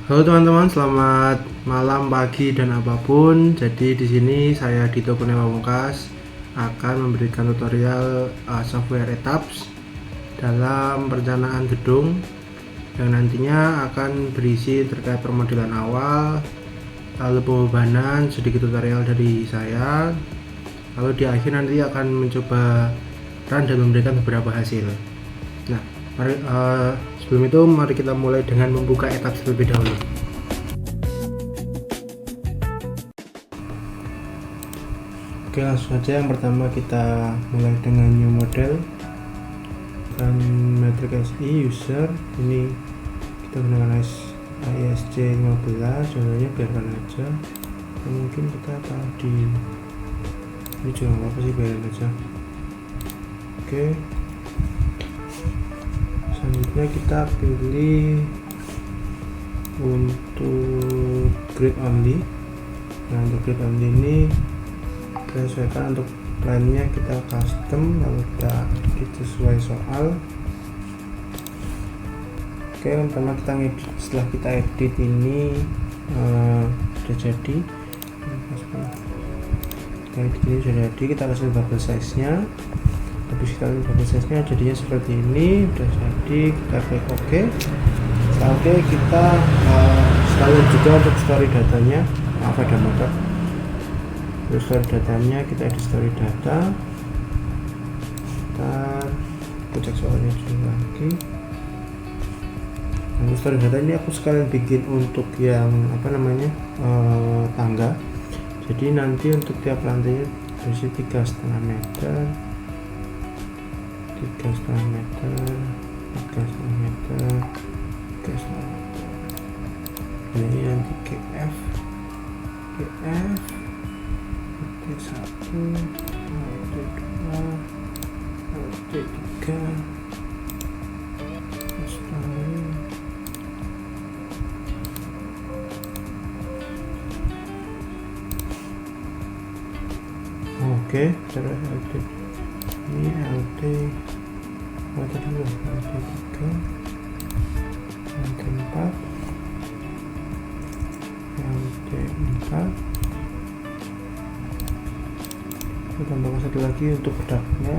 Halo teman-teman, selamat malam, pagi, dan apapun. Jadi di sini saya Dito Kurnia Pamungkas akan memberikan tutorial software Etaps dalam perencanaan gedung yang nantinya akan berisi terkait permodelan awal, lalu pembebanan, sedikit tutorial dari saya, lalu di akhir nanti akan mencoba run dan memberikan beberapa hasil. Nah, sebelum itu mari kita mulai dengan membuka Etaps terlebih dahulu. Oke, langsung saja. Yang pertama kita mulai dengan new model dan matrix SI user. Ini kita gunakan ISC 15, contohnya biarkan aja. Mungkin kita taruh di ini juga nggak apa sih, biarin aja. Oke, selanjutnya kita pilih untuk grid only. Nah, untuk grid only ini kita sesuaikan untuk plan-nya, kita custom, lalu kita edit sesuai soal. Oke, yang pertama kita ngedit. Setelah kita edit ini sudah jadi. Kita edit ini sudah jadi, kita kasih bubble size nya. Habis kita kasih bubble size nya jadinya seperti ini, sudah jadi. Kita klik OK. Setelah OK, kita sekalian juga untuk story datanya. Maaf ada motor. Terus story datanya kita edit story data. Kita cek soalnya dulu lagi. Nah, story data ini aku sekalian bikin untuk yang tangga. Jadi nanti untuk tiap lantainya berisi 3,5 meter, 3,5 meter, 3,5 meter, 3,5 meter. Ini nanti GF, LT1, LT2, LT3, oke, terus LT ini LT LT3, LT4, LT4. Kita tambahkan satu lagi untuk bedaknya,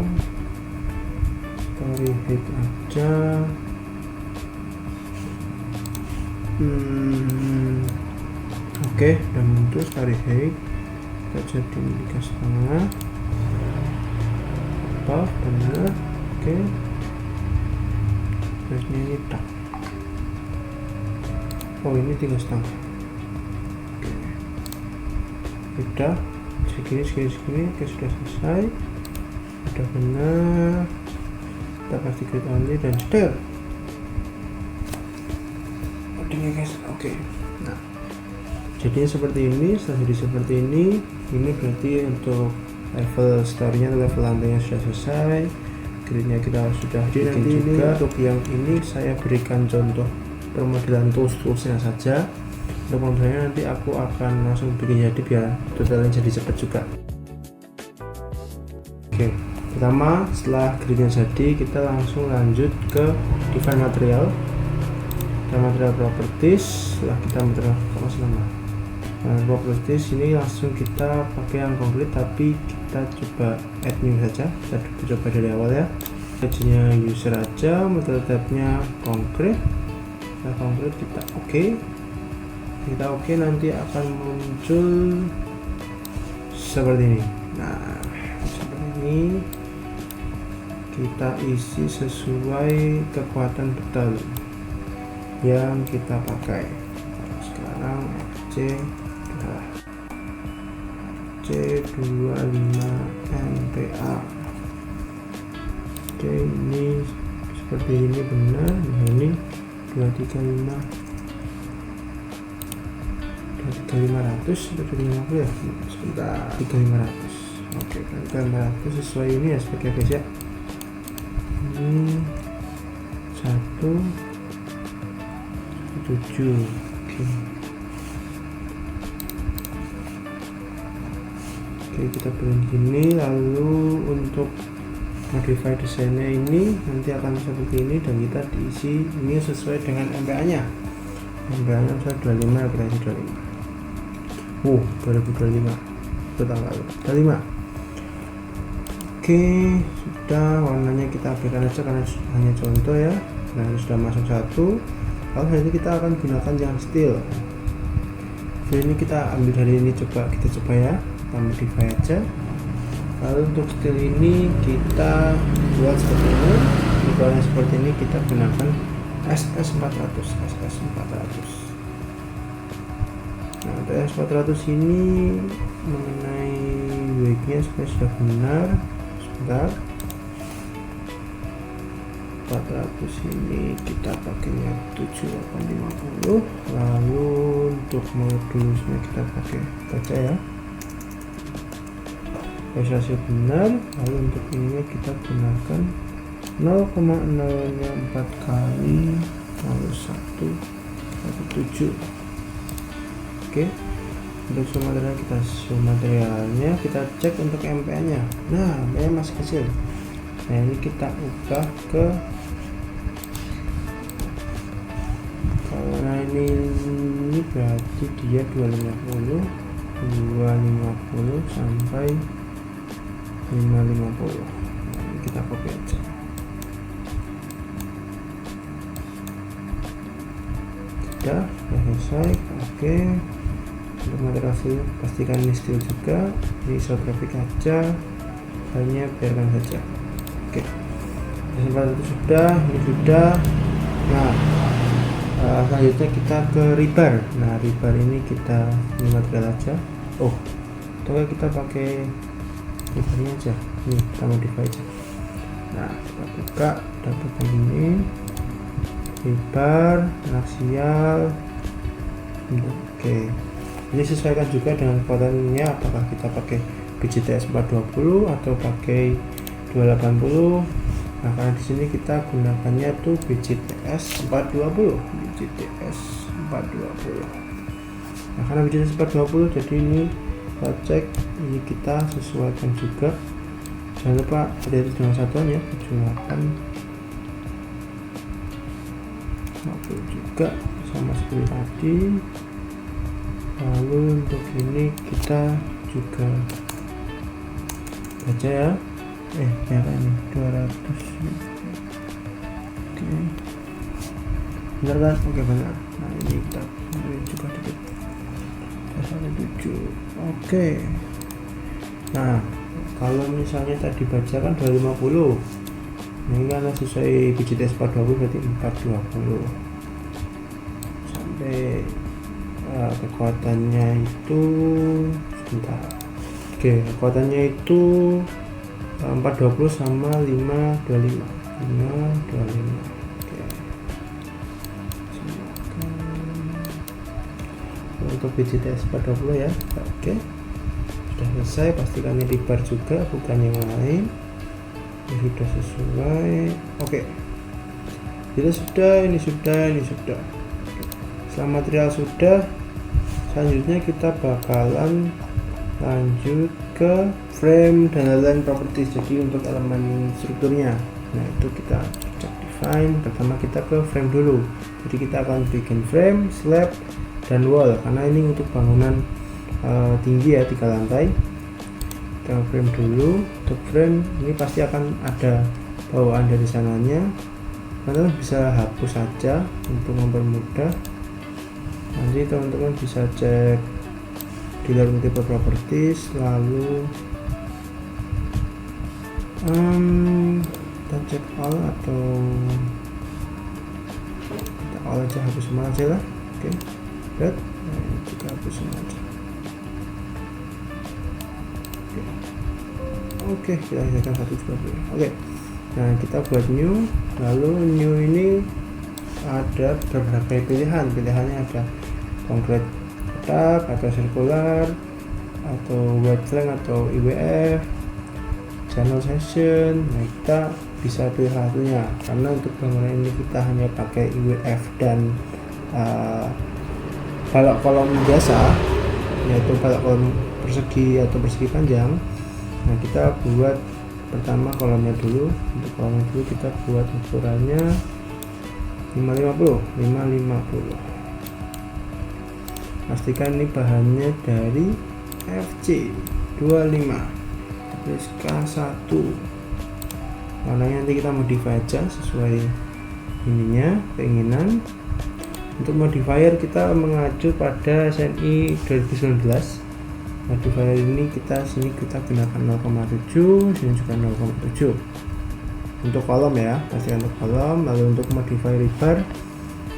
story height aja. Oke, dan untuk story height kita jadi 3,5. Apa benar? Oke, terusnya ini tak. Oh, ini 3,5. Oke, udah segini. Oke, sudah selesai, sudah benar. Kita kasih grid only dan setel. Udah guys. Oke, nah jadinya seperti ini. Setelah jadi seperti ini berarti untuk level story-nya, level lantainya sudah selesai, gridnya kita sudah bikin juga. Untuk yang ini saya berikan contoh permodelan tools-toolsnya saja. Untuk modelnya nanti aku akan langsung bikin jadi biar tutorialnya jadi cepat juga. Oke, pertama setelah gridnya jadi kita langsung lanjut ke define material dan material properties. Setelah kita material properties ini langsung kita pakai yang konkret, tapi kita coba add new saja. Kita coba dari awal ya. Nya user aja, material type-nya konkret. Kita konkret, kita oke. Kita oke, nanti akan muncul seperti ini. Nah, seperti ini kita isi sesuai kekuatan beton yang kita pakai. Sekarang C25 MPa. Oke, ini seperti ini benar. Nah, ini 235 atau 250 ya, sebentar, 3500. Oke, 3500 sesuai ini ya speknya guys ya. Ini 1,7. Oke, kita print gini. Lalu untuk modify desainnya ini nanti akan seperti ini, dan kita diisi ini sesuai dengan MPa nya. MPH-nya saya 25 ya, kita isi 25. 2025 itu tanggal 25. Oke, sudah, warnanya kita abaikan aja karena hanya contoh ya. Nah, ini sudah masuk satu. Lalu ini kita akan gunakan yang steel. Jadi ini kita ambil dari ini, kita coba ya, kita modify aja. Lalu untuk steel ini kita buat seperti ini. Kalau seperti ini kita gunakan SS400. Nah, untuk SS400 ini mengenai weight-nya sudah benar. Sebentar. 400 ini kita pakainya 7850. Lalu untuk modulusnya kita pakai kaca ya, prestasi benar. Lalu untuk ini kita gunakan 0,0-nya 4 kali lalu 117. Oke, untuk materialnya kita cek untuk MPH nya. Nah, MPH masih kecil. Nah, ini kita ubah ke, karena ini berarti dia 250 sampai 550. Nah, ini kita copy aja. Sudah selesai. Oke, untuk material steel pastikan ini steel juga, ini isotropic kaca, hanya biarkan saja. Oke, kesempatan itu sudah, ini sudah. Nah, selanjutnya kita ke rebar. Nah, rebar ini kita ini material aja. Atau kita pakai rebarnya aja. Ini kita modify aja. Nah, kita buka, dapatkan ini rebar aksial. Oke, ini sesuaikan juga dengan kekuatannya, apakah kita pakai BJTS 420 atau pakai 280. Nah, karena di sini kita gunakannya tuh BJTS 420. Nah, karena BJTS 420 jadi ini kita cek, ini kita sesuaikan juga. Jangan lupa ada dengan satuan ya, 78 juga sama seperti tadi. Lalu untuk ini kita juga baca ya, berapa ini 200. Oke, benar kan? Oke, benar. Nah, ini kita juga dikit 7. Oke, nah kalau misalnya tadi baca kan 250, ini karena sesuai BJTS 420 berarti 420 sampai kekuatannya itu sebentar. Oke, kekuatannya itu 420 sama 525. Oke, untuk BJTS 420 ya. Oke, sudah selesai. Pastikan ini rebar juga, bukan yang lain. Ini sudah sesuai. Oke, kita sudah, ini sudah. Setelah material sudah, selanjutnya kita bakalan lanjut ke frame dan lain properties. Jadi untuk elemen strukturnya, nah itu kita cek define. Pertama kita ke frame dulu. Jadi kita akan bikin frame, slab, dan wall, karena ini untuk bangunan tinggi ya, 3 lantai. Kita frame dulu. Untuk frame ini pasti akan ada bawaan dari sananya. Teman-teman bisa hapus saja untuk mempermudah. Nanti teman-teman bisa cek di dalam multiple properties, lalu kita cek all atau kita all aja, hapus semua aja lah. Oke, lihat, kita hapus semua aja. Oke, kita sisakan 120. Oke, nah kita buat new. Lalu new ini ada berbagai pilihan. Pilihannya ada konkret kotak atau sirkular atau wide flank atau IWF, channel section. Nah, kita bisa pilih satunya, karena untuk bangunan ini kita hanya pakai IWF dan balok kolom biasa, yaitu balok kolom persegi atau persegi panjang. Nah, kita buat pertama kolomnya dulu. Untuk kolomnya dulu kita buat ukurannya 550. pastikan ini bahannya dari FC 25 terus K1. warnanya nanti kita modify aja sesuai ininya keinginan. Untuk modifier kita mengacu pada SNI 2019. Modifier ini sini kita gunakan 0,7, sini juga 0,7 untuk kolom ya, pastikan untuk kolom. Lalu untuk modifier rebar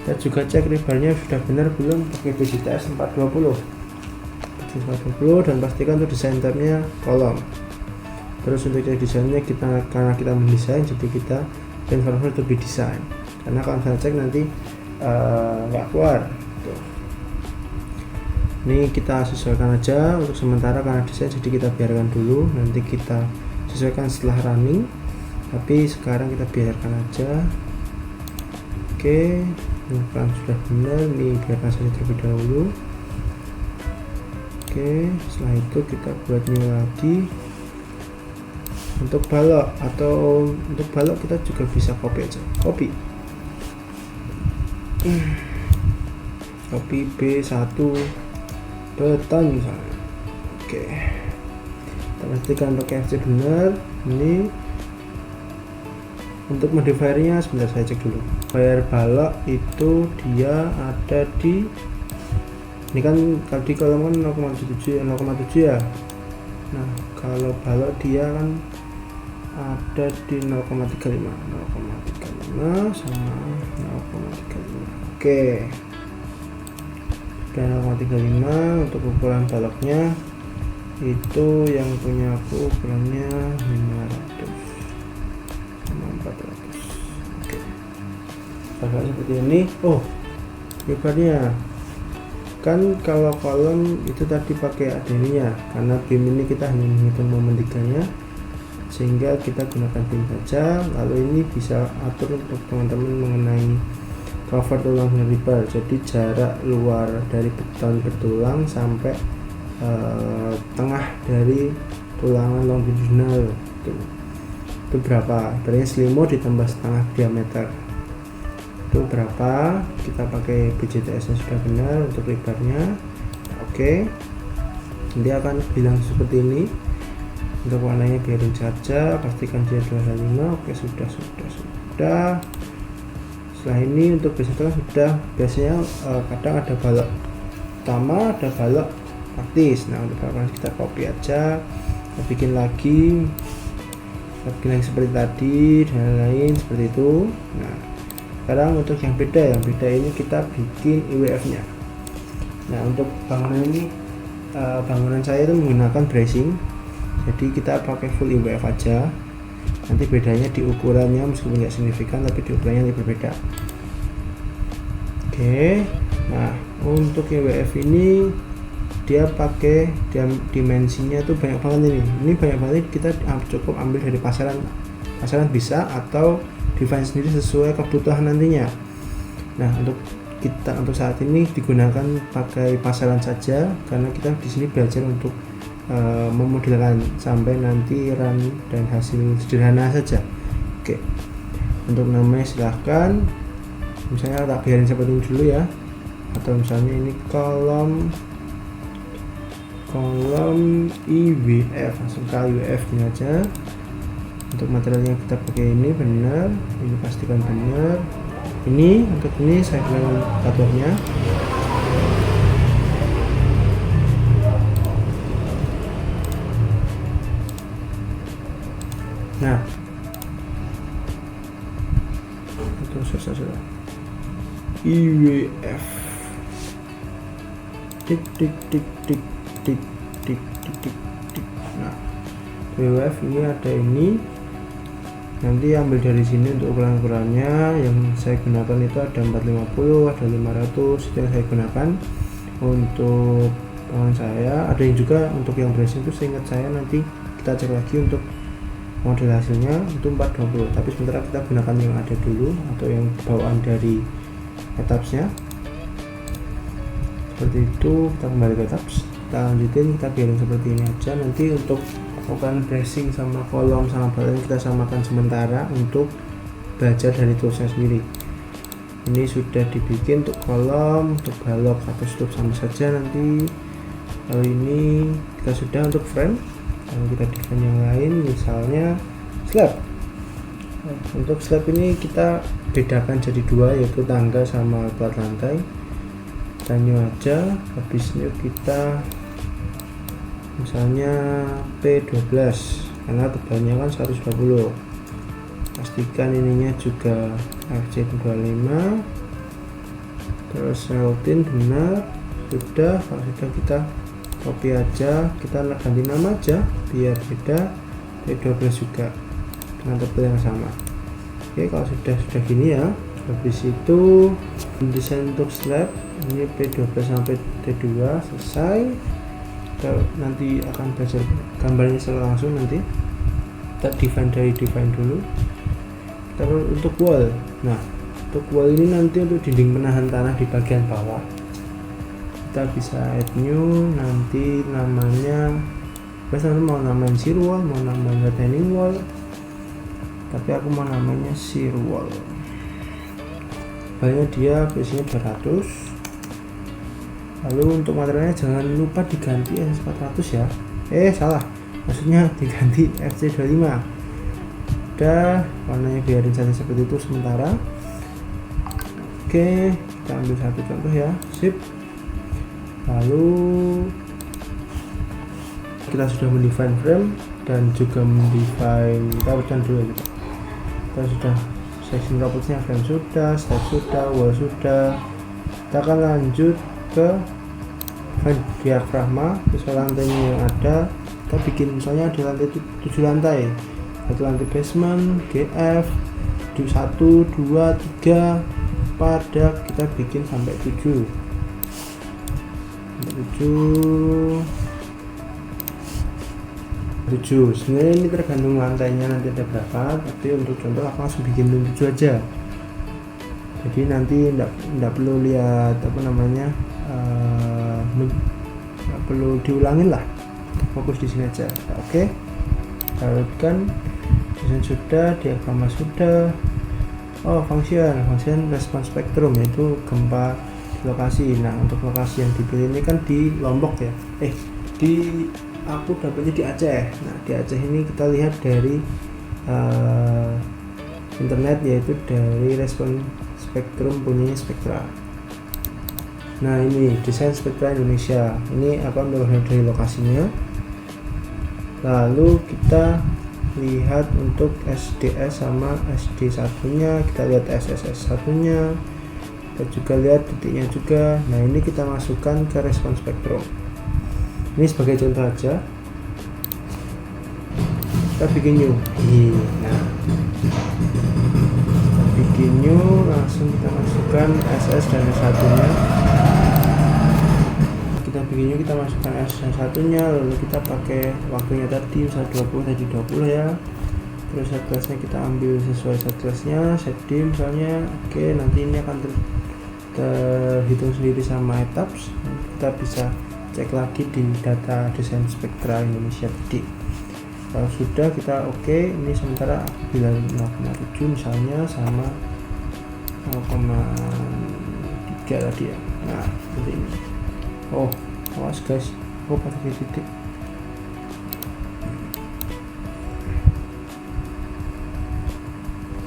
kita juga cek rebarnya sudah benar belum pakai BGTS 420 dan pastikan untuk desain tabnya kolom. Terus untuk cek desainnya karena kita mendesain, jadi kita transfer to be design, karena kalau saya cek nanti nggak keluar. Tuh. Ini kita sesuaikan aja untuk sementara karena desain, jadi kita biarkan dulu, nanti kita sesuaikan setelah running, tapi sekarang kita biarkan aja. Oke, ini kan sudah benar, ini biarkan saja terlebih dahulu. Oke, setelah itu kita buat new lagi. Untuk balok kita juga bisa copy aja, copy B1 beton misalnya. Oke, kita pastikan untuk FC benar. Ini untuk modifiernya sebentar saya cek dulu. Modifier balok itu dia ada di ini kan kalau di kolom kan 0,7 ya. Nah kalau balok dia kan ada di 0,35 sama 0,35. Oke, dan 0,35 untuk ukuran baloknya itu yang punya aku ukurannya 500 sama 400. Oke, pakai seperti ini. Oh, lebarnya kan kalau kolom itu tadi pakai adeninya, karena beam ini kita hanya menghitung momen 3-nya, sehingga kita gunakan beam saja. Lalu ini bisa atur untuk teman-teman mengenai cover tulang dan rebar, jadi jarak luar dari beton bertulang sampai tengah dari tulangan longitudinal itu berapa, berarti selimo ditambah setengah diameter itu berapa. Kita pakai BGTS nya sudah benar untuk rebarnya. Oke, nanti akan bilang seperti ini. Untuk warnanya biarin saja, pastikan dia 225. Oke, sudah. Setelah ini untuk biasanya biasanya kadang ada balok utama, ada balok praktis. Nah untuk balok kita copy aja, kita bikin lagi seperti tadi dan lain seperti itu. Nah sekarang untuk yang beda ini kita bikin IWF nya. Nah untuk bangunan ini bangunan saya itu menggunakan bracing, jadi kita pakai full IWF aja. Nanti bedanya di ukurannya meskipun nggak signifikan, tapi di ukurannya lebih berbeda. Oke, nah untuk IWF ini dia pakai dimensinya tuh banyak banget ini. Ini banyak banget, kita cukup ambil dari pasaran bisa, atau desain sendiri sesuai kebutuhan nantinya. Nah untuk saat ini digunakan pakai pasaran saja, karena kita di sini belajar untuk memodelkan sampai nanti run dan hasil sederhana saja. Oke, untuk namanya silahkan, misalnya tak biarin seperti ini dulu ya, atau misalnya ini kolom IWF, langsung ke IWF ini aja. Untuk materialnya kita pakai ini benar, ini pastikan benar. Ini untuk ini saya gunakan katornya. Nah, itu sudah IWF tik. Nah, IWF ini ada ini. Nanti ambil dari sini untuk ukuran-ukurannya. Yang saya gunakan itu ada 450, ada 500, itu yang saya gunakan untuk tangan saya. Ada yang juga untuk yang bracing itu seingat saya, nanti kita cek lagi untuk model hasilnya itu 420, tapi sementara kita gunakan yang ada dulu atau yang bawaan dari etapsnya seperti itu. Kita kembali ke etaps, kita lanjutin, kita biarin seperti ini aja. Nanti untuk ukuran bracing sama kolom sama badan kita samakan sementara untuk belajar dari toolsnya sendiri. Ini sudah dibikin untuk kolom, untuk balok atau strip sama saja nanti. Kalau ini kita sudah untuk frame. Kalau kita define yang lain, misalnya slab. Untuk slab ini kita bedakan jadi dua, yaitu tangga sama plat lantai. Kita new aja, habis new kita misalnya P12 karena tebalnya kan 120. Pastikan ininya juga FC25, terus routin benar. Sudah, kalau sudah kita copy aja, kita ganti nama aja biar beda, P12 juga dengan tebal yang sama. Oke, kalau sudah gini ya. Habis itu desain untuk slab ini P12 sampai T2 selesai. Kita nanti akan belajar gambarnya secara langsung nanti. Kita define dulu. Kita untuk wall. Nah, untuk wall ini nanti untuk dinding penahan tanah di bagian bawah. Kita bisa add new, nanti namanya biasanya mau namain shear wall, mau namain retaining wall, tapi aku mau namanya shear wall. Banyak dia biasanya 200. Lalu untuk materialnya jangan lupa diganti S400 ya. Salah, maksudnya diganti FC25. Udah, warnanya biarin saja seperti itu sementara. Oke, kita ambil satu contoh ya. Sip. Lalu kita sudah mendefine frame dan juga mendefine, kita urutkan dulu gitu. Kita sudah section robotnya, frame sudah, slab sudah, wall sudah. Kita akan lanjut ke diafragma. Sesuai lantainya yang ada, kita bikin misalnya ada lantai 7 lantai, satu lantai basement, GF 1, 2, 3, 4, kita bikin sampai 7. Sebenarnya ini tergantung lantainya nanti ada berapa, tapi untuk contoh aku langsung bikin 7 aja. Jadi nanti enggak perlu lihat apa namanya, nggak perlu diulangin lah, fokus di sini aja. Oke, taruhkan desain sudah, diagrama sudah. Function response spectrum, yaitu gempa lokasi. Nah, untuk lokasi yang dipilih ini kan di Lombok ya, aku dapetnya di Aceh. Nah, di Aceh ini kita lihat dari internet, yaitu dari respon spektrum punya Spektra. Nah, ini desain Spektra Indonesia, ini akan melihat dari lokasinya. Lalu kita lihat untuk SDS sama SD1 nya, kita lihat SSS1 nya, kita juga lihat titiknya juga. Nah, ini kita masukkan ke respon spektrum. Ini sebagai contoh aja, kita bikin new. Nah, bikin new, langsung kita masukkan SS dan S1 nya. Kita bikin new, kita masukkan SS1 nya, lalu kita pakai waktunya tadi misal 20 tadi 20 ya. Terus set class-nya kita ambil sesuai set class-nya, set D misalnya. Oke, nanti ini akan terhitung sendiri sama etaps. Kita bisa cek lagi di data desain Spektra Indonesia tadi. Kalau sudah kita oke, ini sementara bila 0,7 misalnya sama 0,3 tadi ya. Nah, seperti ini. Awas guys, pakai titik.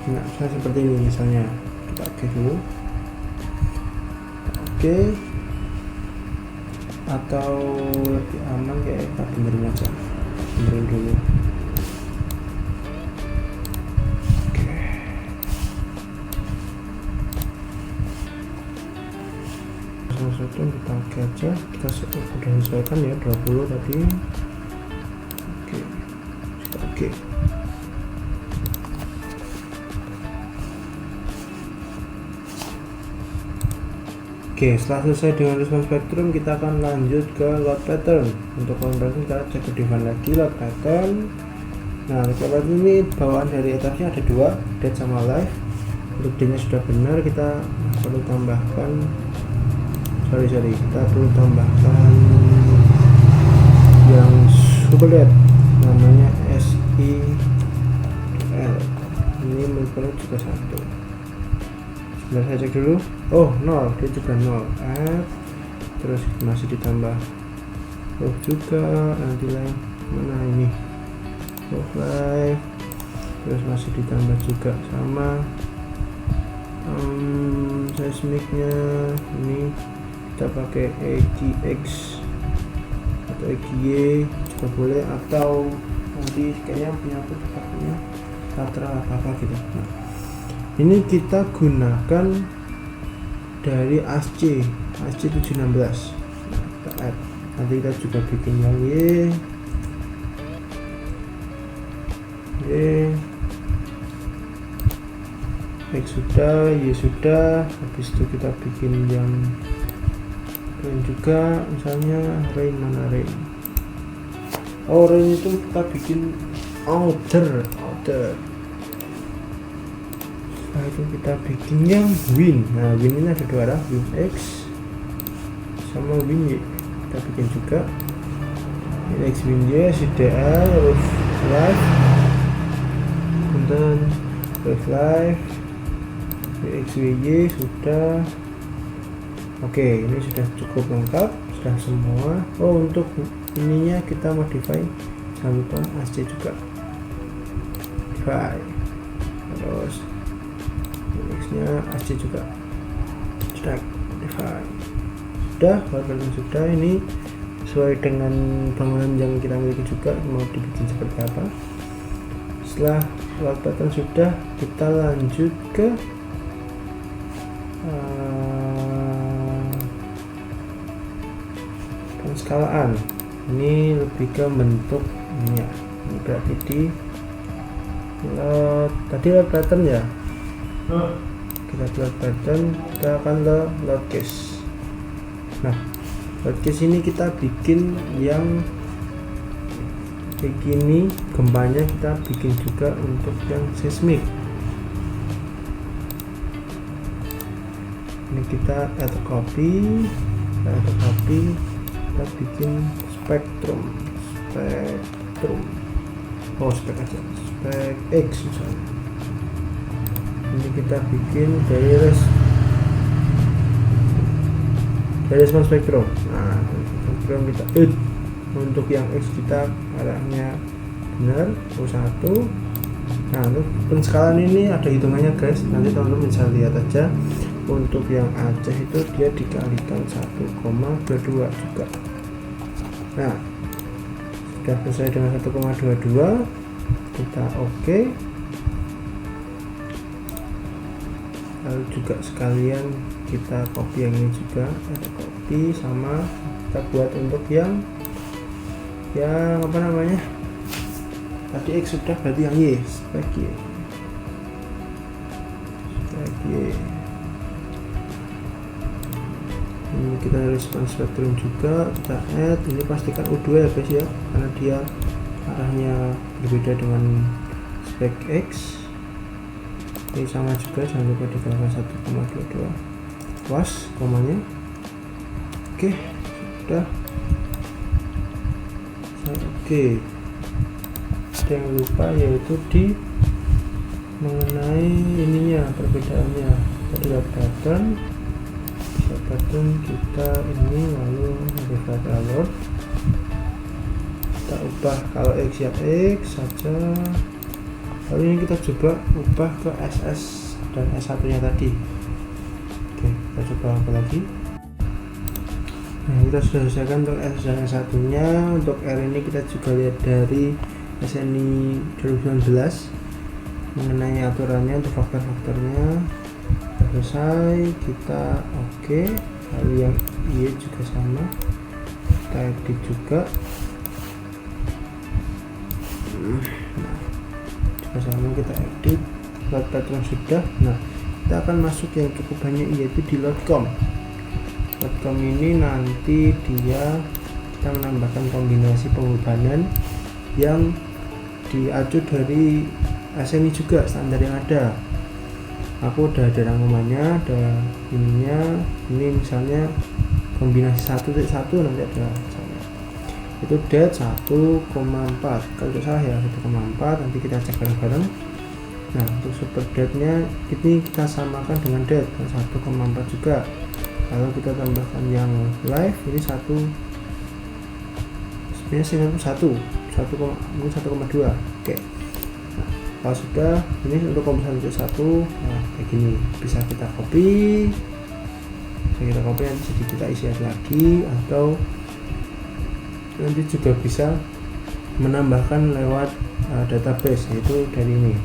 Nah, misalnya seperti ini misalnya. Kita oke dulu. Oke. Atau lebih aman kayak kita benerin aja, benerin dulu. Oke. Satu kita oke aja, kita sudah sesuaikan ya 20 tadi. Oke, kita oke. Oke, setelah selesai dengan respon spektrum, kita akan lanjut ke load pattern. Untuk load pattern kita cek ke define lagi load pattern. Nah, load pattern ini bawaan dari etapnya ada dua, dead sama live. Untuk D-nya sudah benar, kita perlu tambahkan kita perlu tambahkan yang super dead, namanya SIL. Ini menurut juga satu. Nah, saya cek dulu. Oh, 0, dia juga 0. Terus masih ditambah juga nilai mana ini live, terus masih ditambah juga sama seismiknya. Ini kita pakai EGX atau EGY juga boleh, atau nanti kayaknya punya aku pakainya Tatra apa gitu. Nah, ini kita gunakan dari ASCII 716. Nah, kita add. Nanti kita juga bikin yang Y, X sudah, Y sudah. Habis itu kita bikin yang rain juga, misalnya rain, mana rain? Oh, rain itu kita bikin order. Nah, itu kita bikin yang win. Nah, win ini ada dua arah, win X sama win Y. Kita bikin juga win X, win Y, CDA, live, kemudian live, X, Y sudah. Oke, ini sudah cukup lengkap, sudah semua. Oh, untuk ininya kita modify, jangan lupa ASCII juga, modify, terus X nya ASCII juga, stack, modify. Sudah, kalau sudah, ini sesuai dengan bangunan yang kita miliki juga, mau dibikin seperti apa. Setelah load pattern sudah, kita lanjut ke penskalaan. Ini lebih ke bentuk ini ya. Ini berarti di load, tadi load pattern ya. Kita load pattern, kita akan load case. Nah, load case ini kita bikin yang begini, gempanya kita bikin juga untuk yang seismik. Ini kita add copy, kita bikin spektrum, oh spek aja, spek X misalnya. Ini kita bikin dari respon spektrum. Nah, spektrum kita add. Untuk yang X kita arahnya benar, U1. Nah, untuk penskalaan ini ada hitungannya guys, nanti teman-teman bisa lihat aja. Untuk yang Aceh itu dia dikalikan 1,22 juga. Nah, sudah selesai dengan 1,22, kita oke. Lalu juga sekalian kita copy yang ini juga, ada copy, sama kita buat untuk yang apa namanya, tadi X sudah, berarti yang Y, spek Y. Ini kita respons spektrum juga, kita add. Ini pastikan U2 ya guys ya, karena dia arahnya berbeda dengan spek X. Ini sama juga, jangan lupa dikalikan 1,22, puas komanya. Oke, sudah. Oke, ada yang lupa yaitu di mengenai ininya, perbedaannya. Tadi load pattern kita ini, lalu modify alert, kita ubah kalau X ya X saja. Lalu ini kita coba ubah ke SS dan S1 nya tadi. Oke, kita coba apa lagi. Nah, kita sudah selesaikan untuk S dan S1 nya. Untuk R ini kita juga lihat dari SNI 2019 mengenai aturannya untuk faktor-faktornya. Selesai, kita oke. Lalu yang Y juga sama, kita edit juga. Nah, juga sama, kita edit. Load pattern sudah. Nah, kita akan masuk yang cukup banyak, yaitu di loadcom. Loadcom ini nanti dia kita menambahkan kombinasi pembebanan yang diacu dari SNI juga, standar yang ada. Aku udah ada rangkumannya, ada ininya. Ini misalnya kombinasi 1.1, nanti ada misalnya itu det 1,4, kalau tidak salah ya 1,4. nanti kita cek bareng-bareng. Nah, untuk super depth-nya ini kita samakan dengan depth 1,4 juga. Kalau kita tambahkan yang live ini 1,2. Oke. Nah, kalau sudah, ini untuk komposan untuk 1, nah kayak gini bisa kita copy, nanti jadi kita isi lagi, atau nanti juga bisa menambahkan lewat database, yaitu dari ini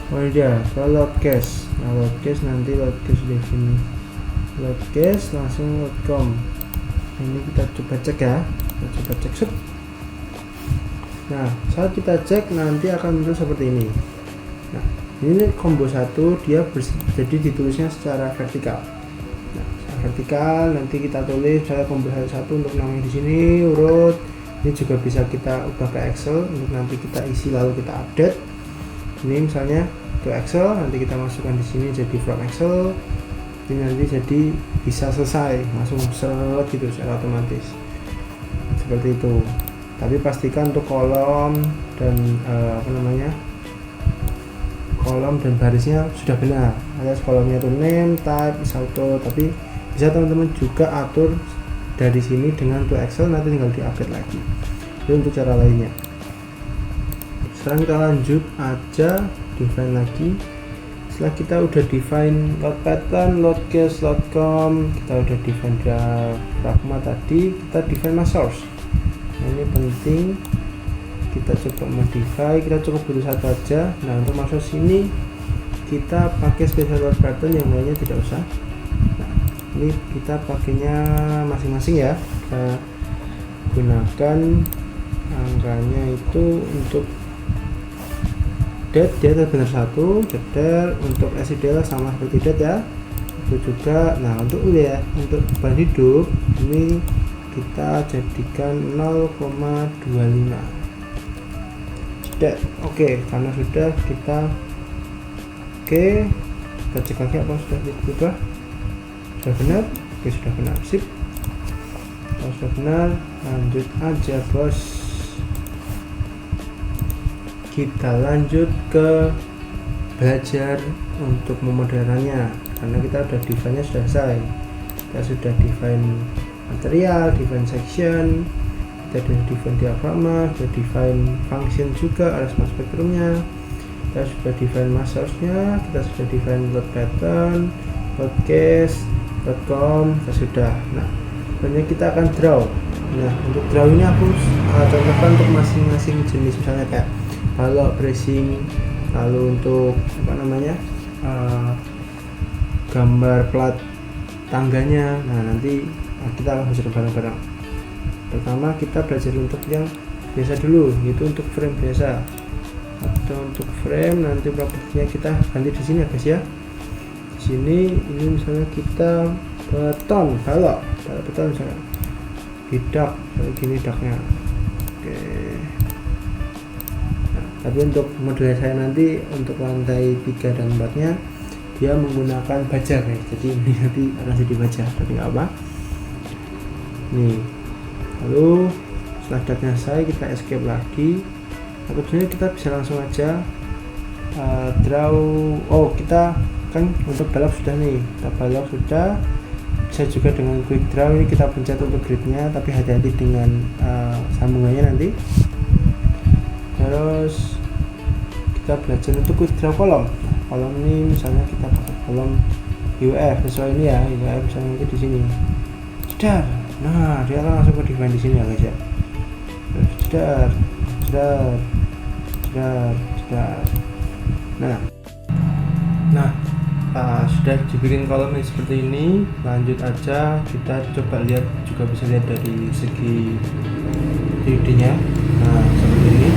oh dia ke load cache. Nah, load cache nanti load cache di sini, load cache langsung load.com. Ini kita coba cek ya, kita coba cek set. Nah, saat kita cek nanti akan muncul seperti ini. Nah, ini combo 1 dia jadi ditulisnya secara vertikal. Nah, secara vertikal nanti kita tulis saya combo 1 untuk namanya di sini urut. Ini juga bisa kita ubah ke Excel untuk nanti kita isi lalu kita update. Ini misalnya ke Excel, nanti kita masukkan di sini jadi from Excel. Ini nanti jadi bisa selesai langsung set gitu secara otomatis seperti itu. Tapi pastikan untuk kolom dan kolom dan barisnya sudah benar, alias kolomnya itu name, type, bisa auto. Tapi bisa teman-teman juga atur dari sini dengan tool Excel, nanti tinggal diupdate lagi. Itu untuk cara lainnya. Sekarang kita lanjut aja define lagi. Setelah kita udah define load pattern, load cache, load.com, kita udah define diafragma tadi, kita define mass source. Nah, ini penting, kita coba modify, kita cukup butuh satu aja. Nah, untuk mass source ini kita pakai special load pattern, yang lainnya tidak usah. Nah, ini kita pakainya masing-masing ya, kita gunakan angkanya itu untuk dia benar 1, jeder untuk SIDL sama seperti det ya, itu juga. Nah, untuk ya untuk beban hidup ini kita jadikan 0,25 jeder. Oke, karena sudah kita kita cek lagi apa sudah diubah, sudah benar. Oke, sudah benar, sip. Kalau sudah benar, lanjut aja bos. Kita lanjut ke belajar untuk memodelannya, karena kita udah define nya sudah selesai. Kita sudah define material, define section, kita sudah define diafragma, sudah define function juga, alias mass spektrumnya, kita sudah define mass source nya, kita sudah define load pattern, load cache, load.com, kita sudah. Nah, selanjutnya kita akan draw. Nah, untuk draw ini aku contohkan untuk masing-masing jenis, misalnya kayak balok, bracing, lalu untuk gambar plat tangganya. Nah, nanti kita akan belajar bareng-bareng. Pertama kita belajar untuk yang biasa dulu, itu untuk frame biasa. Atau untuk frame nanti propertinya kita ganti di sini ya guys ya. Di sini ini misalnya kita beton, balok beton misalnya di dak kayak gini daknya. Oke. Tapi untuk model saya nanti untuk lantai 3 dan 4 nya dia menggunakan baja guys, jadi ini nanti akan jadi baja, tapi nggak apa. Nih, lalu setelah datanya selesai kita escape lagi, atau sebenarnya kita bisa langsung aja draw. Oh, kita kan untuk balok sudah nih, kita balok sudah, bisa juga dengan quick draw. Ini kita pencet untuk gridnya, tapi hati-hati dengan sambungannya nanti. Terus kita belajar untuk quick draw kolom. Kolom ini misalnya kita pakai kolom UF sesuai ini ya, UF misalnya itu di sini. Jedar. Nah, dia akan langsung ke define di sini ya guys ya. Jedar. Nah, sudah dibikin kolomnya seperti ini. Lanjut aja, kita coba lihat, juga bisa lihat dari segi 3D nya. Nah, seperti ini.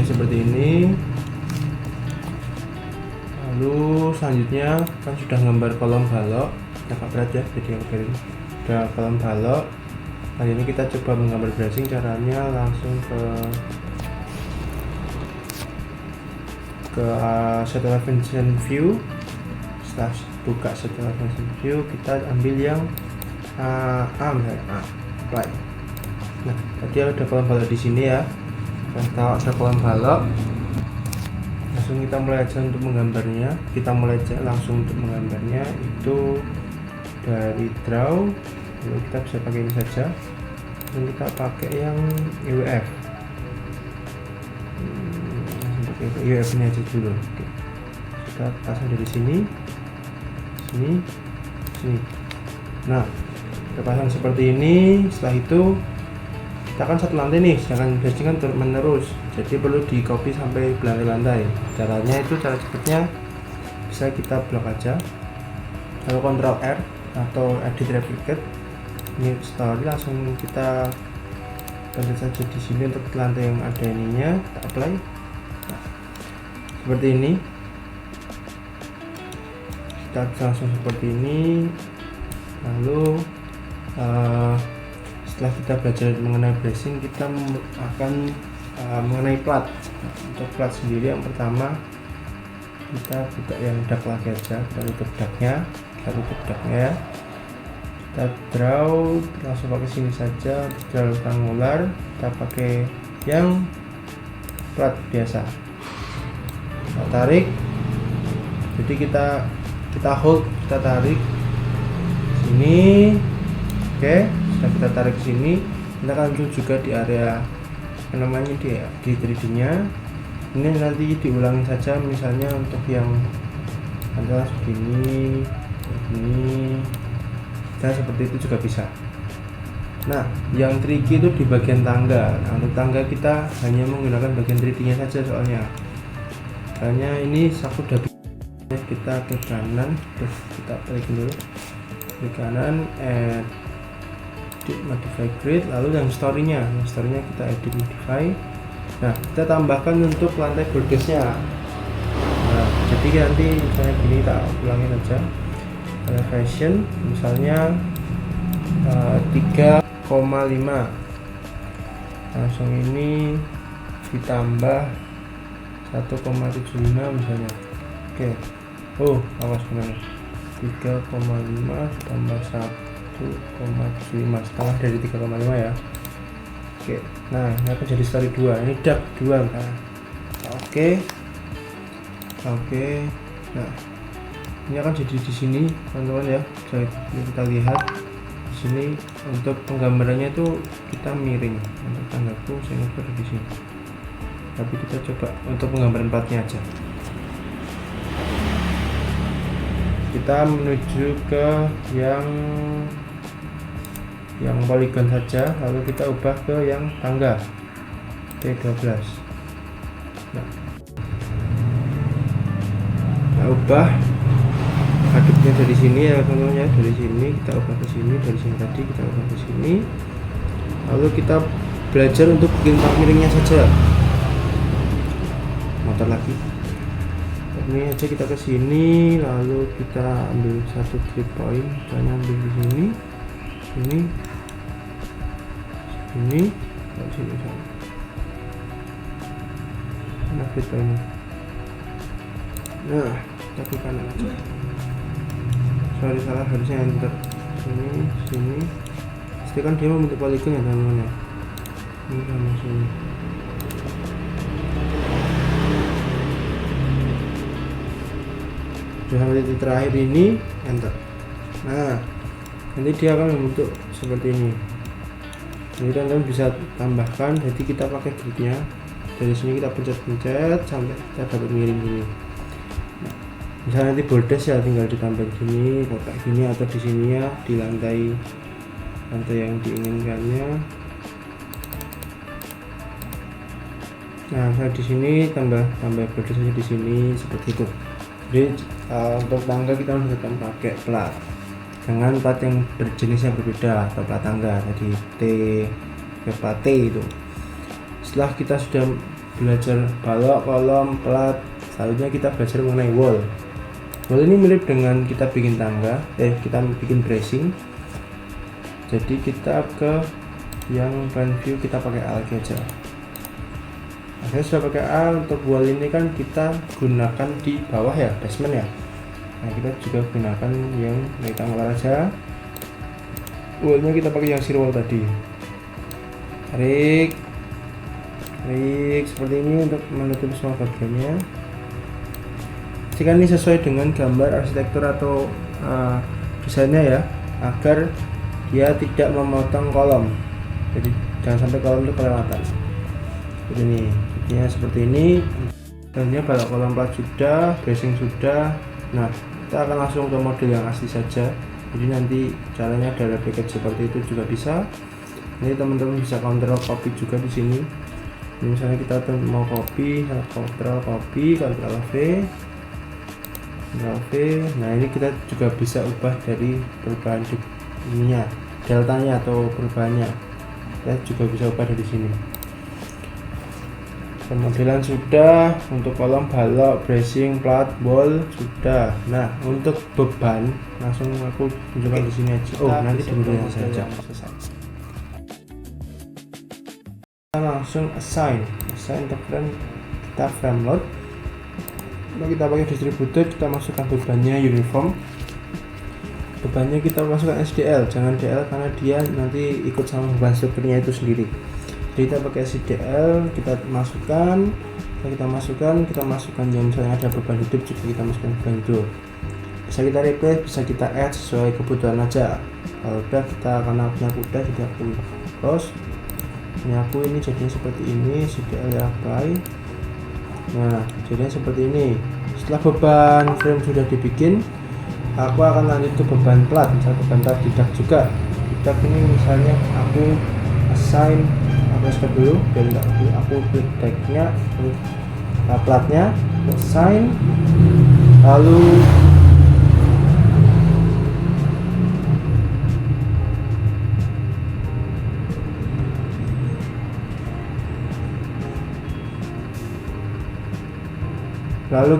Seperti ini. Lalu selanjutnya kan sudah gambar kolom balok, agak berat ya jadi yang udah kolom balok. Kali ini kita coba menggambar bracing, caranya langsung ke set elevation view. Setelah buka set elevation view, kita ambil yang A misalnya A, apply. Nah, tadi ada kolom balok di sini ya. Kita ke kolam balok, langsung kita mulai aja untuk menggambarnya. Kita mulai aja langsung untuk menggambarnya itu dari draw, lalu kita bisa pakai ini saja, dan kita pakai yang EWF. EWF ini aja dulu. Oke. Kita pasang dari sini, sini. Nah, kita pasang seperti ini. Setelah itu kita kan satu lantai nih, sedangkan basic kan turun menerus, jadi perlu di copy sampai berlantai-lantai. Caranya itu, cara cepatnya bisa kita blok aja, lalu Ctrl R atau edit replicate. Ini story langsung kita pencet saja di sini untuk lantai yang ada ininya, kita apply. Nah, seperti ini, kita langsung seperti ini. Lalu setelah kita belajar mengenai bracing, kita akan mengenai plat. Nah, untuk plat sendiri, yang pertama kita buka yang dark lagi aja, kita tutup darknya, ya. Kita draw langsung pakai sini saja, draw rectangular, kita pakai yang plat biasa, kita tarik. Jadi kita hold, kita tarik sini. Oke, setelah kita tarik ke sini, kita akan langsung juga di area namanya di 3D-nya. Ini nanti diulangi saja, misalnya untuk yang adalah segini, dan seperti itu juga bisa. Nah, yang tricky itu di bagian tangga. Nah, untuk tangga kita hanya menggunakan bagian 3D-nya saja, soalnya ini aku udah kita ke kanan, terus kita balikin dulu ke kanan, edit modify grid, lalu yang story-nya kita edit modify. Nah, kita tambahkan untuk lantai bordesnya. Nah, jadi nanti misalnya gini, kita ulangin aja elevation misalnya 3,5, langsung ini ditambah 1,75 misalnya. Oke. Awas benar, 3,5 tambah 1,75, setengah dari 3,5 ya. Oke, nah ini akan jadi story 2, ini dark 2 kan. Oke, nah ini akan jadi di sini teman-teman ya. Jadi kita lihat di sini untuk penggambarannya itu kita miring. Untuk tanggaku saya ngukur di sini, tapi kita coba untuk penggambaran platnya aja. Kita menuju ke yang poligon saja, lalu kita ubah ke yang tangga T12. Nah, ubah hadapnya dari sini ya teman-teman ya, dari sini kita ubah ke sini, dari sini tadi kita ubah ke sini, lalu kita belajar untuk bikin plat miringnya saja. Motor lagi. Ini aja kita ke sini, lalu kita ambil satu grid point, misalnya ambil di sini, sini, sama. Mana grid point? Nah, kita ke kanan aja. Sorry, salah, harusnya enter. Sini. Pasti kan dia membentuk poligon ya teman-teman ya. Ini sama sini. Sampai titik terakhir ini enter. Nah, nanti dia akan membentuk seperti ini. Jadi teman-teman bisa tambahkan, jadi kita pakai gridnya dari sini, kita pencet-pencet sampai kita dapat miring gini. Nah, misalnya nanti bordes ya tinggal ditambah gini, kotak gini, atau di sini ya di lantai yang diinginkannya. Nah, saya di sini tambah bordes saja di sini seperti itu. Jadi untuk tangga kita akan pakai plat dengan plat yang berjenis yang berbeda, atau plat tangga tadi plat T itu. Setelah kita sudah belajar balok, kolom, plat, selanjutnya kita belajar mengenai wall. Wall ini mirip dengan kita bikin tangga, kita bikin bracing. Jadi kita ke yang plan view, kita pakai A lagi aja. Saya sudah pakai A. Untuk wall ini kan kita gunakan di bawah ya, basement ya. Nah, kita juga gunakan yang rectangular aja. Wallnya kita pakai yang shear wall tadi. Tarik, Baik, seperti ini untuk menutup semua bagiannya. Jika ini sesuai dengan gambar arsitektur atau desainnya ya, agar dia tidak memotong kolom. Jadi jangan sampai kolom itu kelewatan. Seperti ini, jadinya seperti ini. Selanjutnya balok kolom plat sudah, bracing sudah. Nah, kita akan langsung ke model yang asli saja. Jadi nanti caranya ada package seperti itu juga bisa. Ini teman-teman bisa kontrol copy juga di sini. Misalnya kita mau copy, kontrol copy, kontrol V, kontrol V. Nah ini kita juga bisa ubah dari perubahan ininya, deltanya atau perubahannya. Kita juga bisa ubah dari sini. Pemodelan sudah, untuk kolom balok, bracing, plat, ball sudah. Nah untuk beban langsung aku tunjukkan di sini aja. Oh nanti di modelnya saja. Selesai. Kita langsung assign untuk frame, kita frame load. Kalau kita pakai distributor, kita masukkan bebannya uniform. Bebannya kita masukkan SDL, jangan DL karena dia nanti ikut sama beban strukturnya itu sendiri. Jadi kita pakai SDL, kita masukkan yang misalnya ada beban hidup juga kita masukkan beban hidup. Bisa kita replace, bisa kita add sesuai kebutuhan aja. Kalau udah kita karena punya kuda, jadi aku close. Aku ini jadinya seperti ini, CDL ya apply. Nah jadinya seperti ini. Setelah beban frame sudah dibikin, aku akan lanjut ke beban plat. Misalnya beban plat tidak juga, tidak ini misalnya aku assign, aku skip dulu biar enggak aku klik tagnya, platnya assign, lalu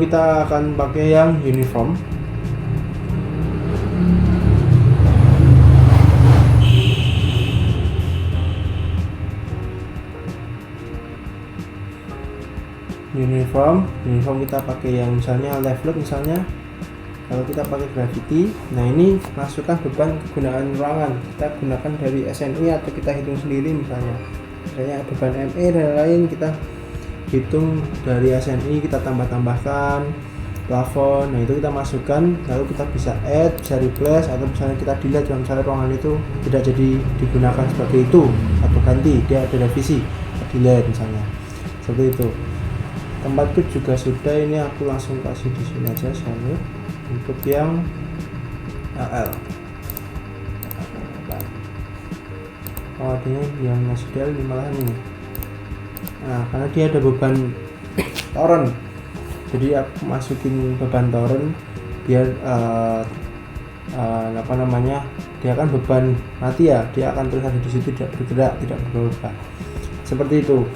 kita akan pakai yang uniform. Uniform kita pakai yang misalnya left load misalnya. Kalau kita pakai gravity, nah ini masukkan beban kegunaan ruangan, kita gunakan dari SNI atau kita hitung sendiri misalnya beban ME dan lain kita hitung dari SNI, kita tambahkan plafon. Nah itu kita masukkan, lalu kita bisa add, bisa replace, atau misalnya kita delete kalau misalnya ruangan itu tidak jadi digunakan seperti itu, atau ganti, dia ada revisi, delete misalnya seperti itu. Tempat pit juga sudah, ini aku langsung kasih di sini aja saya untuk yang AL. Oh adanya yang SDL di malahan ini. Nah karena dia ada beban torrent, jadi aku masukin beban torrent biar dia kan beban mati ya, dia akan terus ada di situ, tidak bergerak, tidak berubah seperti itu.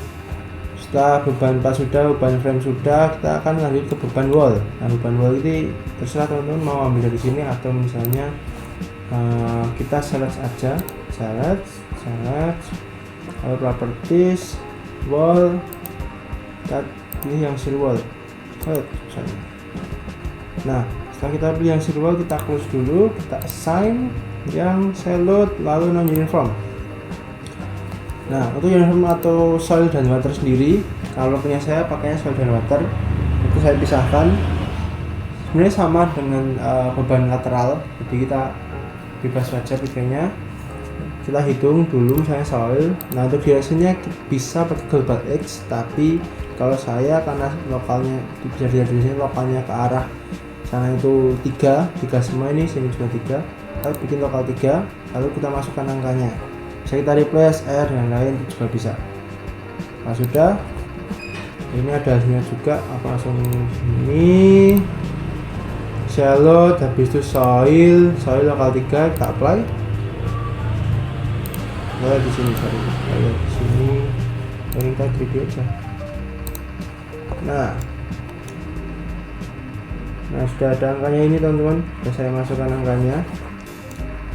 Setelah beban pas sudah, beban frame sudah, kita akan lanjut ke beban wall. Nah beban wall ini terserah teman-teman mau ambil dari sini atau misalnya kita select aja, select lalu properties wall, kita pilih yang shear wall. Nah setelah kita pilih yang shear wall, kita close dulu, kita assign yang cell load lalu non uniform. Nah untuk uniform atau soil dan water sendiri, kalau punya saya pakainya soil dan water, itu saya pisahkan. Sebenarnya sama dengan beban lateral, jadi kita bebas saja pikirnya. Kita hitung dulu misalnya soil. Nah untuk direksinya bisa pakai global X, tapi kalau saya karena lokalnya bisa dilihat di sini, lokalnya ke arah sana itu 3 semua, ini sini juga 3, lalu bikin lokal 3, lalu kita masukkan angkanya, bisa kita replace R dan lain juga bisa. Nah sudah, ini ada hasilnya juga. Aku langsung sini shallow, habis itu soil lokal 3 kita apply. Di sini di sini ini kita 3D aja. Nah sudah ada angkanya ini teman-teman, sudah saya masukkan angkanya.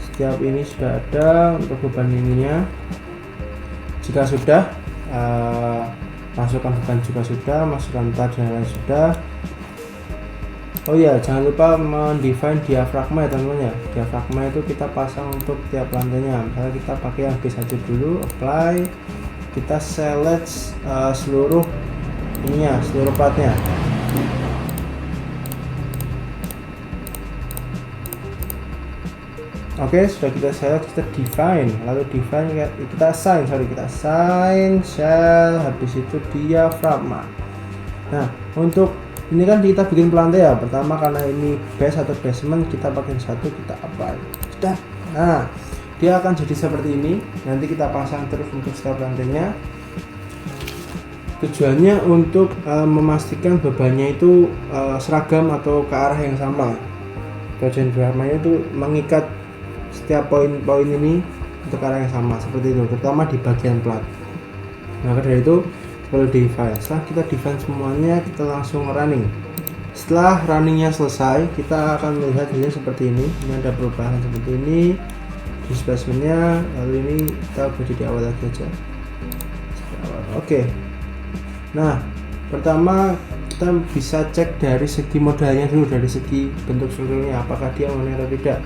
Setiap ini sudah ada untuk beban ininya. Jika sudah masukkan beban juga sudah, masukkan tar dan lain sudah. Oh ya, jangan lupa mendefine diafragma ya teman-teman ya. Diafragma itu kita pasang untuk tiap lantainya. Misalnya kita pakai yang B1 dulu, apply. kita select seluruh ininya, seluruh platnya. Oke, sudah kita select, kita define, lalu kita assign shell, habis itu diafragma. Nah, untuk ini kan kita bikin pelantai ya. Pertama karena ini base atau basement, kita pakai satu, kita apply. Sudah. Nah, dia akan jadi seperti ini. Nanti kita pasang terus untuk setiap lantainya. Tujuannya untuk memastikan bebannya itu seragam atau ke arah yang sama. Tujuan diafragmanya itu mengikat setiap poin-poin ini untuk arah yang sama seperti itu, terutama di bagian plat. Maka dari itu perlu define. Setelah kita define semuanya, kita langsung running. Setelah runningnya selesai, kita akan melihat hasilnya seperti ini. Ini ada perubahan seperti ini displacementnya. Lalu ini kita buat di awal lagi aja. Oke. Nah, pertama kita bisa cek dari segi modalnya dulu, dari segi bentuk strukturnya apakah dia memenuhi atau tidak.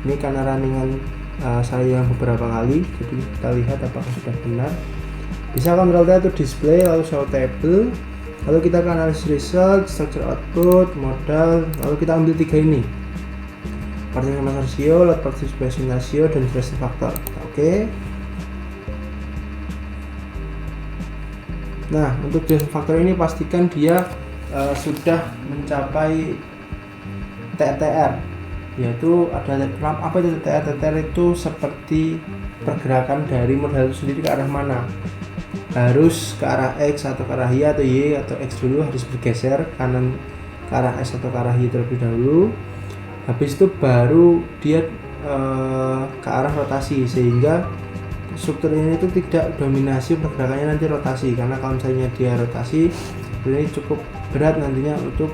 Ini karena runningan saya yang beberapa kali, jadi kita lihat apakah sudah benar. Bisa Ctrl T untuk display, lalu show table, lalu kita akan analysis result, structure output, modal, lalu kita ambil tiga ini, participation ratio, load participation ratio, dan stress factor. Oke. Nah, untuk stress factor ini pastikan dia sudah mencapai TTR, yaitu ada apa itu TTR? TTR itu seperti pergerakan dari modal itu sendiri ke arah mana, harus ke arah X atau ke arah Y, atau Y atau X dulu harus bergeser kanan ke arah X atau ke arah Y terlebih dahulu. Habis itu baru dia ke arah rotasi, sehingga struktur ini itu tidak dominasi pergerakannya nanti rotasi, karena kalau misalnya dia rotasi ini cukup berat nantinya untuk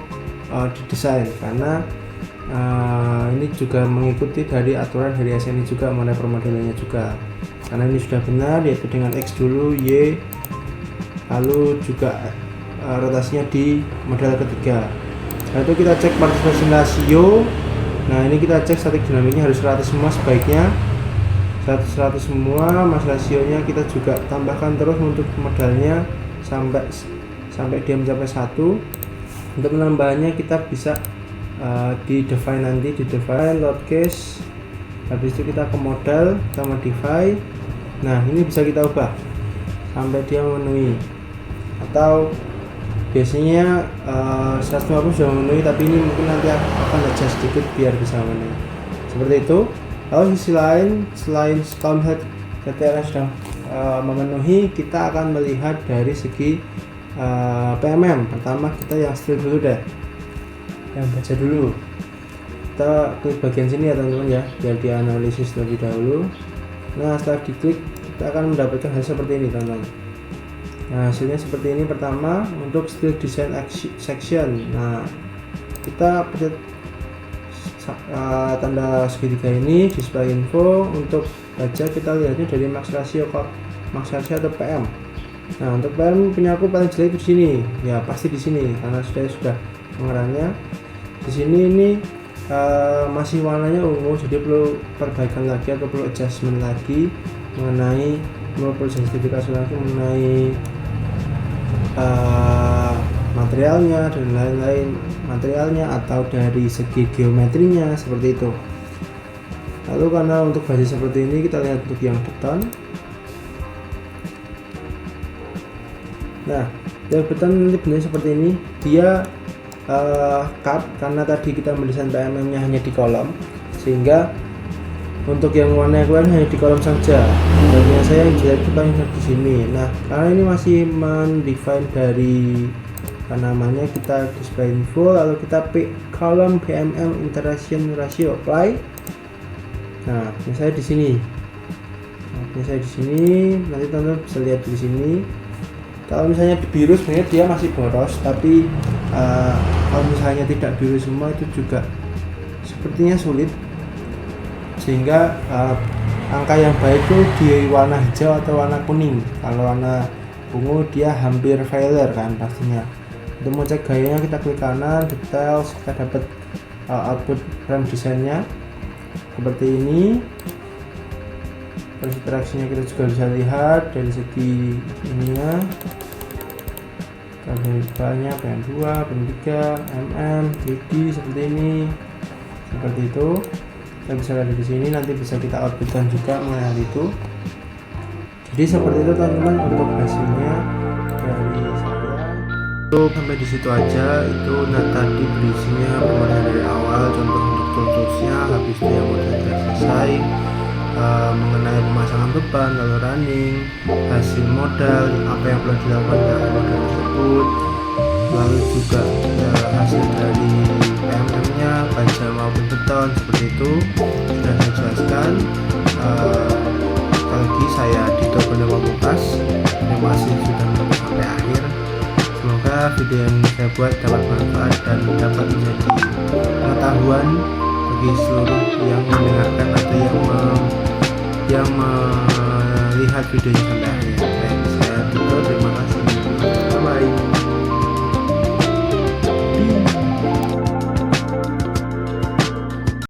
didesain, karena ini juga mengikuti dari aturan dari SNI juga mengenai permodelannya juga, karena ini sudah benar, yaitu dengan X dulu, Y, lalu juga rotasinya di model ketiga. Lalu itu kita cek participation ratio. Nah, ini kita cek statik dinamiknya harus 100 semua, sebaiknya 100 semua. Mas rasionya kita juga tambahkan terus untuk modalnya sampai dia mencapai 1. Untuk penambahannya kita bisa di define nanti, di define load case, habis itu kita ke modal, kita modify. Nah, ini bisa kita ubah sampai dia memenuhi, atau biasanya 150 sudah memenuhi, tapi ini mungkin nanti akan adjust sedikit biar bisa memenuhi seperti itu. Lalu sisi lain, selain kalau TTR sudah memenuhi, kita akan melihat dari segi PMM. Pertama kita yang strip dulu deh, yang baca dulu. Kita klik bagian sini ya teman-teman ya, biar dia analisis terlebih dahulu. Nah, setelah diklik kita akan mendapatkan hasil seperti ini teman-teman. Nah, hasilnya seperti ini. Pertama untuk skill design section. Nah, kita pencet tanda segitiga ini, display info. Untuk baca kita lihatnya dari max ratio atau PM. Nah, untuk PM punya aku paling jelek di sini. Ya pasti di sini karena sudah pengarahnya. Di sini ini masih warnanya ungu, jadi perlu perbaikan lagi atau perlu adjustment lagi mengenai, perlu justifikasi lagi mengenai materialnya dan lain-lain, materialnya atau dari segi geometrinya seperti itu. Lalu karena untuk basis seperti ini, kita lihat untuk yang beton. Nah, yang beton nanti bentuknya seperti ini, dia cut karena tadi kita mendesain PMM nya hanya di kolom, sehingga untuk yang warna yang lain hanya di kolom saja. Dan saya yang jelek itu paling di sini. Nah, karena ini masih mendefine dari namanya, kita display info, lalu kita pick kolom PMM interaction ratio, apply. Nah, misalnya di sini. Nanti teman-teman bisa lihat di sini. Kalau misalnya di biru sebenarnya dia masih boros, tapi kalau misalnya tidak biru semua itu juga sepertinya sulit, sehingga angka yang baik itu di warna hijau atau warna kuning. Kalau warna ungu dia hampir failure kan pastinya. Untuk mau cek gayanya kita klik kanan, details, kita dapat output frame desainnya seperti ini. Terus interaksinya kita juga bisa lihat dari segi ininya, KBK-nya PN2, PN3, MM, PD seperti ini, seperti itu. Kita bisa lihat di sini, nanti bisa kita outputkan juga mengenai hal itu. Jadi seperti itu teman-teman untuk hasilnya dari saya. Untuk sampai di situ aja, itu tadi berisinya pembahasan dari awal, contoh untuk toolsnya, habis itu yang udah selesai, mengenai pemasangan beban, lalu running, hasil modal, apa yang perlu dilakukan dalam modal tersebut, lalu juga hasil dari PMM-nya, baja maupun beton, seperti itu sudah saya jelaskan. Sekali lagi saya Dito Kurnia Pamungkas, terima kasih sudah menonton sampai akhir. Semoga video yang saya buat dapat bermanfaat dan dapat menjadi pengetahuan bagi seluruh yang mendengarkan atau yang melihat videonya sampai akhir. Baik, saya Dito, terima kasih. Bye bye.